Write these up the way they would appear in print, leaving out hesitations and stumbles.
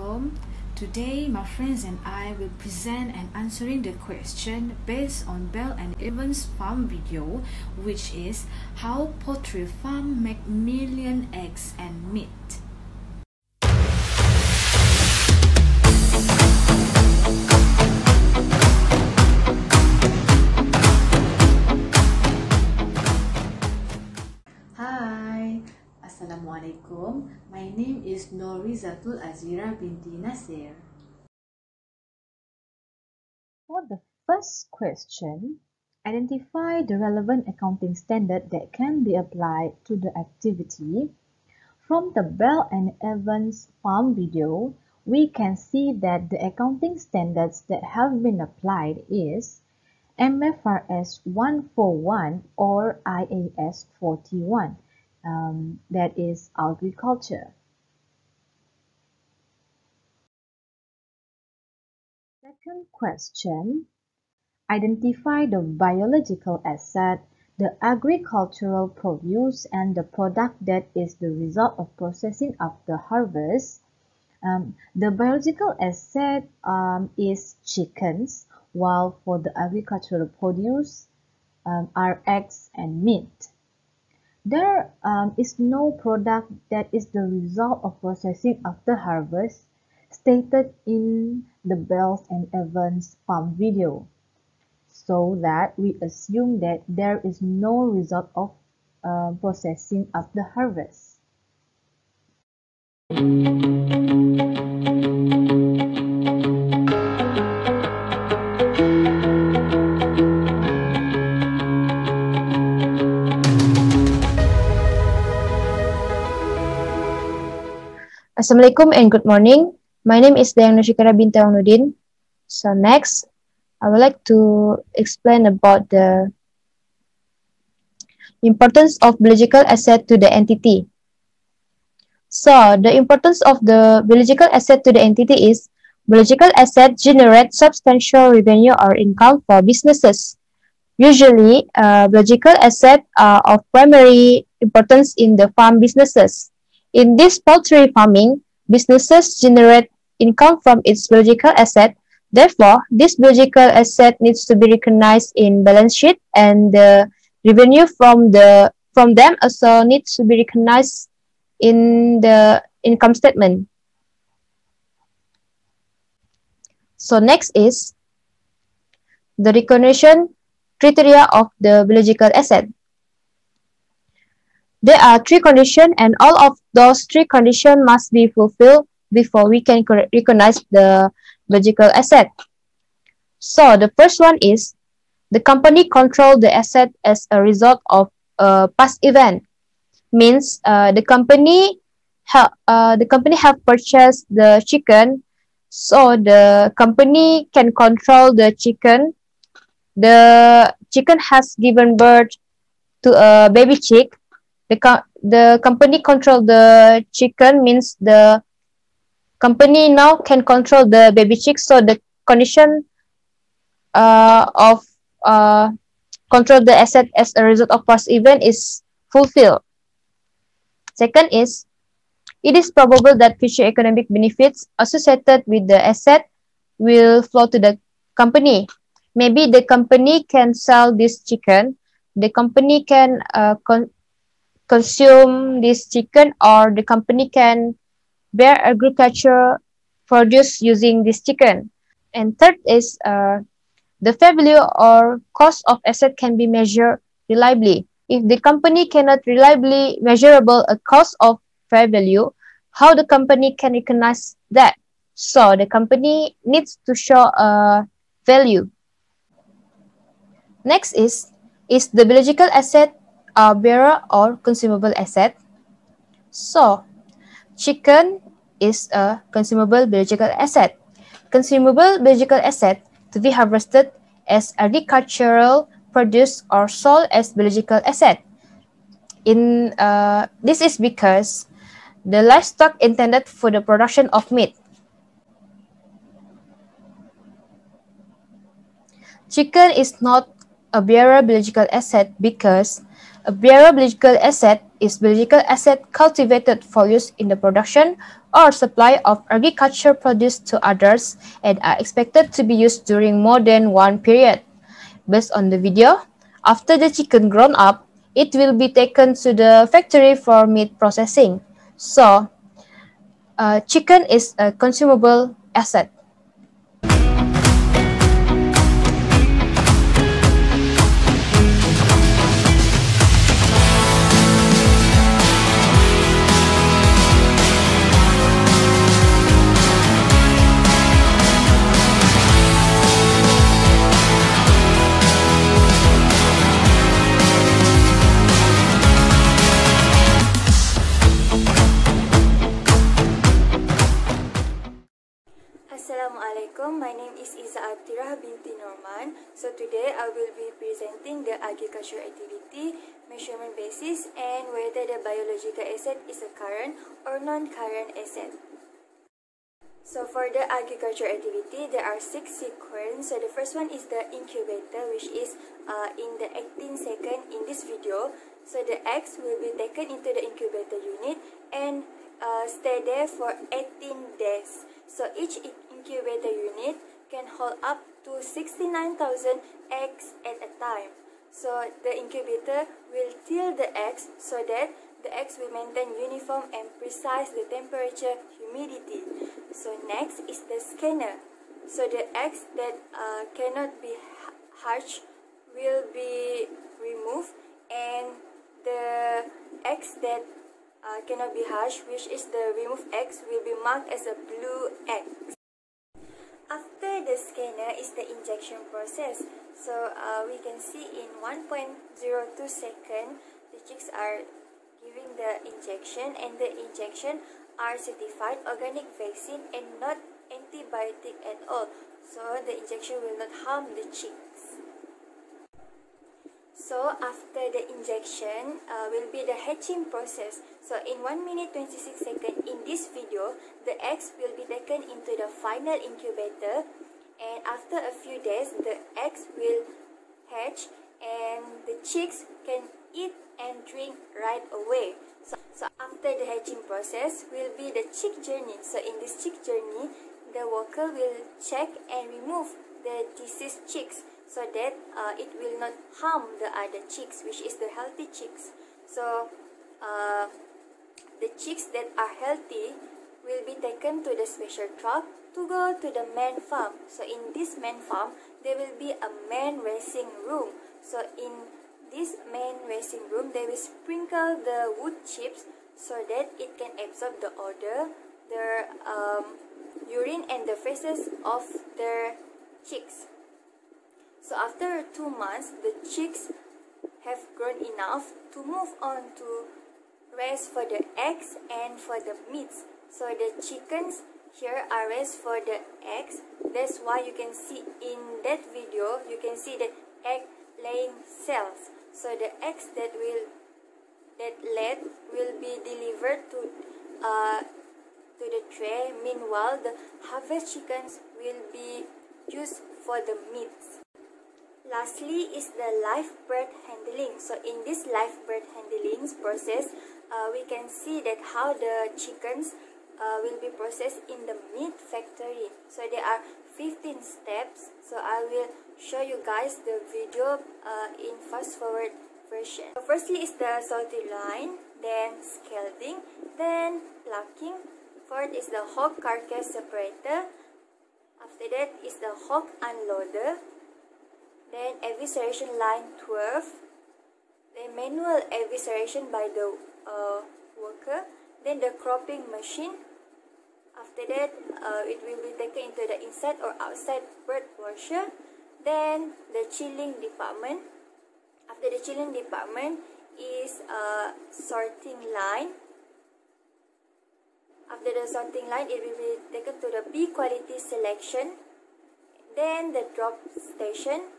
Assalamualaikum. Today, my friends and I will present and answering the question based on Bell and Evans farm video, which is how poultry farm make million eggs and meat. Hi, Assalamualaikum. My name is Norizatul Azira binti Nasir. For the first question, identify the relevant accounting standard that can be applied to the activity. From the Bell and Evans farm video, we can see that the accounting standards that have been applied is MFRS 141 or IAS 41, that is agriculture. Second question, identify the biological asset, the agricultural produce, and the product that is the result of processing after harvest. The biological asset is chickens, while for the agricultural produce are eggs and meat. There is no product that is the result of processing after harvest stated in the Bells and Evans farm video, so that we assume that there is no result of processing after harvest. Assalamualaikum and good morning. My name is Dayang Nushikara binti Nudin. So next, I would like to explain about the importance of biological asset to the entity. So the importance of the biological asset to the entity is biological asset generate substantial revenue or income for businesses. Usually, biological assets are of primary importance in the farm businesses. In this poultry farming, businesses generate income from its biological asset. Therefore, this biological asset needs to be recognized in balance sheet, and the revenue from them also needs to be recognized in the income statement. So next is the recognition criteria of the biological asset. There are three conditions, and all of those three conditions must be fulfilled before we can recognize the biological asset. So the first one is the company control the asset as a result of a past event. Means the company have purchased the chicken, so the company can control the chicken. The chicken has given birth to a baby chick. The company control the chicken means the company now can control the baby chick, so the condition of control the asset as a result of past event is fulfilled. Second is, it is probable that future economic benefits associated with the asset will flow to the company. Maybe the company can sell this chicken, the company can consume this chicken, or the company can bear agriculture produce using this chicken. And third is the fair value or cost of asset can be measured reliably. If the company cannot reliably measurable a cost of fair value, how the company can recognize that? So the company needs to show a value. Next is the biological asset a bearer or consumable asset? So, chicken is a consumable biological asset. Consumable biological asset to be harvested as agricultural produce or sold as biological asset. This is because the livestock intended for the production of meat. Chicken is not a bearer biological asset because a bearer biological asset Is biological asset cultivated for use in the production or supply of agriculture produce to others and are expected to be used during more than one period? Based on the video, after the chicken grown up, it will be taken to the factory for meat processing. So, chicken is a consumable asset. Assalamualaikum, my name is Iza Abdirah binti Norman. So today I will be presenting the agriculture activity, measurement basis, and whether the biological asset is a current or non-current asset. So for the agriculture activity, there are 6 sequences. So the first one is the incubator, which is in the 18 second in this video. So the eggs will be taken into the incubator unit and stay there for 18 days. So each incubator unit can hold up to 69,000 eggs at a time. So the incubator will till the eggs so that the eggs will maintain uniform and precise the temperature, humidity. So next is the scanner. So the eggs that cannot be hatched will be removed, and the eggs that cannot be hatched, which is the removed eggs, will be marked as a blue egg. After the scanner is the injection process. So we can see in 1.02 second, the chicks are giving the injection, and the injection are certified organic vaccine and not antibiotic at all. So the injection will not harm the chicks. So after the injection will be the hatching process. So in 1 minute 26 seconds in this video, the eggs will be taken into the final incubator, and after a few days, the eggs will hatch and the chicks can eat and drink right away. So after the hatching process will be the chick journey. So in this chick journey, the worker will check and remove the diseased chicks so that it will not harm the other chicks, which is the healthy chicks. So the chicks that are healthy will be taken to the special truck to go to the main farm. So in this main farm, there will be a main raising room. So in this main raising room, they will sprinkle the wood chips so that it can absorb the odor, the urine and the feces of their chicks. So after 2 months, the chicks have grown enough to move on to raise for the eggs and for the meats. So the chickens here are raised for the eggs. That's why you can see in that video, you can see the egg laying cells. So the eggs that laid will be delivered to the tray. Meanwhile, the harvest chickens will be used for the meats. Lastly is the live bird handling. So in this live bird handling process, we can see that how the chickens will be processed in the meat factory. So there are 15 steps. So I will show you guys the video in fast forward version. So firstly is the sorting line, then scalding, then plucking. Fourth is the hog carcass separator. After that is the hog unloader. Then evisceration line 12. Then manual evisceration by the worker. Then the cropping machine. After that, it will be taken into the inside or outside bird washer. Then the chilling department. After the chilling department is sorting line. After the sorting line, it will be taken to the B quality selection. Then the drop station.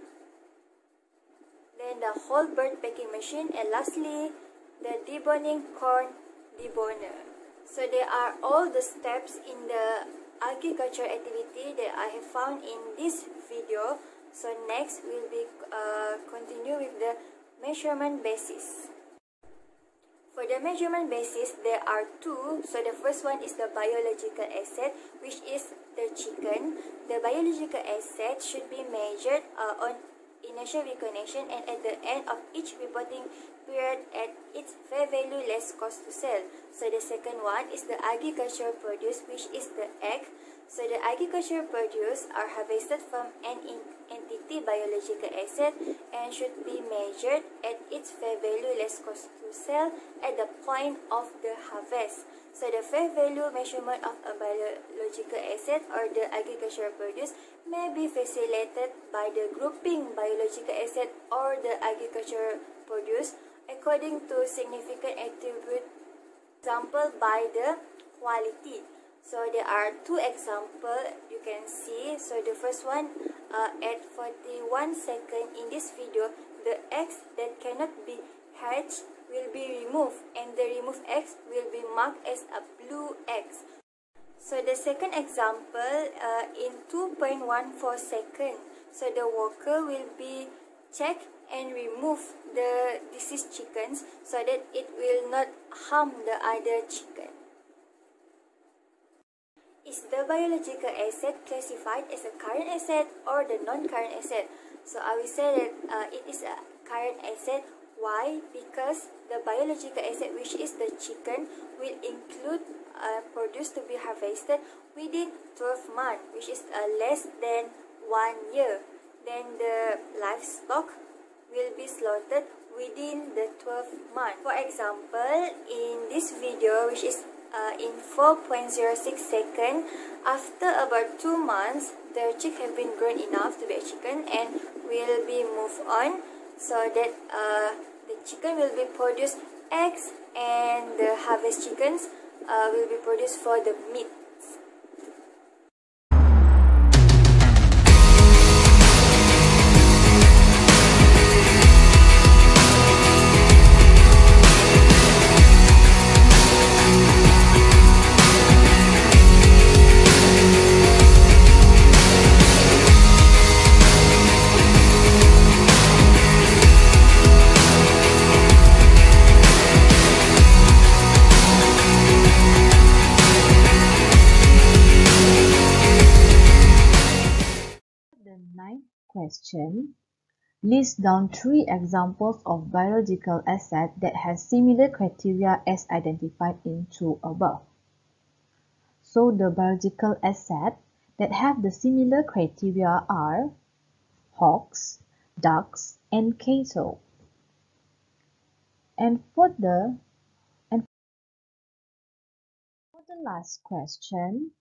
Then the whole bird packing machine, and lastly the deboning corn deboner. So there are all the steps in the agriculture activity that I have found in this video. So next we'll be continue with the measurement basis. For the measurement basis, there are two. So the first one is the biological asset, which is the chicken. The biological asset should be measured on initial recognition and at the end of each reporting period at its fair value less cost to sell. So the second one is the agricultural produce, which is the egg. So the agricultural produce are harvested from an entity biological asset and should be measured at its fair value less cost to sell at the point of the harvest. So the fair value measurement of a biological asset or the agricultural produce may be facilitated by the grouping biological asset or the agricultural produce according to significant attribute, example by the quality. So there are two examples you can see. So the first one at 41 seconds in this video, the eggs that cannot be hatched will be removed and the removed eggs will be marked as a blue eggs. So the second example in 2.14 seconds, so the worker will be check and remove the deceased chickens so that it will not harm the other chicken. Is the biological asset classified as a current asset or the non-current asset? So I will say that it is a current asset. Why? Because the biological asset, which is the chicken, will include produce to be harvested within 12 months, which is less than 1 year. Then the livestock will be slaughtered within the 12 months. For example, in this video, which is in 4.06 seconds, after about 2 months, the chick have been grown enough to be a chicken and will be moved on so that the chicken will be produced eggs and the harvest chickens will be produced for the meat. Question. List down 3 examples of biological assets that have similar criteria as identified in 2 above. So the biological assets that have the similar criteria are hogs, ducks, and cattle. And for the last question,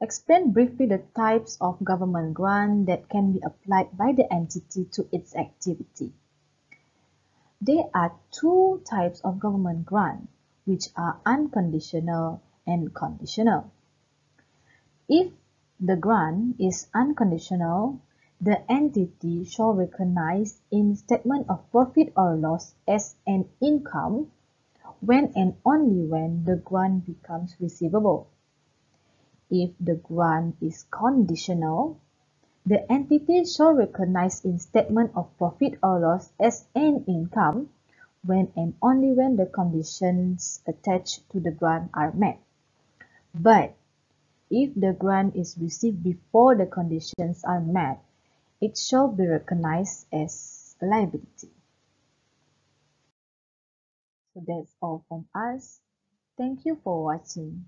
explain briefly the types of government grant that can be applied by the entity to its activity. There are 2 types of government grant, which are unconditional and conditional. If the grant is unconditional, the entity shall recognize in statement of profit or loss as an income when and only when the grant becomes receivable. If the grant is conditional, the entity shall recognize in statement of profit or loss as an income when and only when the conditions attached to the grant are met. But if the grant is received before the conditions are met, it shall be recognized as a liability. So that's all from us. Thank you for watching.